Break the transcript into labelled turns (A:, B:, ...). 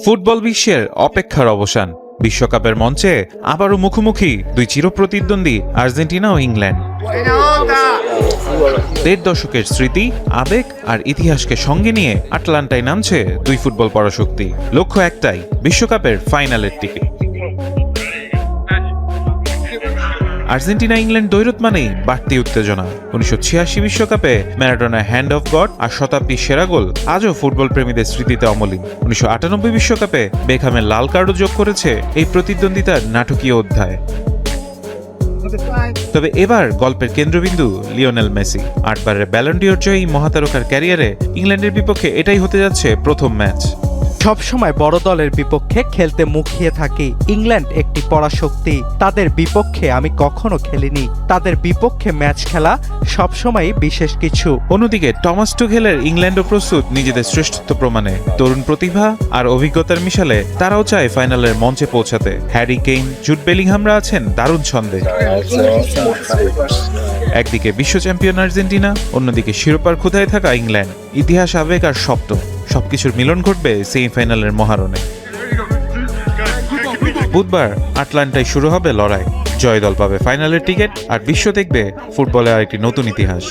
A: Football বিশ্বের অপেক্ষার অবসান। বিশ্বকাপের মঞ্চে আবারও মুখোমুখি দুই চিরপ্রতিদ্বন্দ্বী আর্জেন্টিনা ও ইংল্যান্ড। ১.৫ দশকের স্মৃতি, আবেগ আর ইতিহাসকে সঙ্গে নিয়ে আটলান্টায় নামছে দুই ফুটবল পরাশক্তি। লক্ষ্য একটাই, বিশ্বকাপের ফাইনালের টিকিট। আর্জেন্টিনা ইংল্যান্ড দ্বৈরথ মানেই বাড়তি উত্তেজনা। ১৯৮৬ বিশ্বকাপে ম্যারাডোনার হ্যান্ড অফ গড আর শতাব্দীর সেরা গোল আজও ফুটবল প্রেমীদের স্মৃতিতে অমলিন। ১৯৯৮ বিশ্বকাপে বেকহামের লাল কার্ডও যোগ করেছে এই প্রতিদ্বন্দ্বিতার নাটকীয় অধ্যায়। তবে এবার গল্পের কেন্দ্রবিন্দু লিওনেল মেসি। ৮বারের ব্যালন ডিওর জয়ী মহাতারকার ক্যারিয়ারে ইংল্যান্ডের বিপক্ষে এটাই হতে যাচ্ছে প্রথম ম্যাচ।
B: সবসময় বড় দলের বিপক্ষে খেলতে মুখিয়ে থাকি। ইংল্যান্ড একটি পরাশক্তি, তাদের বিপক্ষে আমি কখনো খেলিনি। তাদের বিপক্ষে ম্যাচ খেলা সবসময়ই বিশেষ কিছু।
A: অন্যদিকে টমাস টুখেলের ইংল্যান্ডও প্রস্তুত নিজেদের শ্রেষ্ঠত্ব প্রমাণে। তরুণ প্রতিভা আর অভিজ্ঞতার মিশালে তারাও চায় ফাইনালের মঞ্চে পৌঁছাতে। হ্যারি কেইন, জুড বেলিংহামরা আছেন দারুণ ছন্দে। একদিকে বিশ্ব চ্যাম্পিয়ন আর্জেন্টিনা, অন্যদিকে শিরোপার ক্ষুধায় থাকা ইংল্যান্ড। ইতিহাস, আবেগ আর শব্দ সবকিছুর মিলন ঘটবে সেমিফাইনালের মহারণে। বুধবার আটলান্টায় শুরু হবে লড়াই। জয় দল পাবে ফাইনালের টিকিট, আর বিশ্ব দেখবে ফুটবলের আরেকটি নতুন ইতিহাস।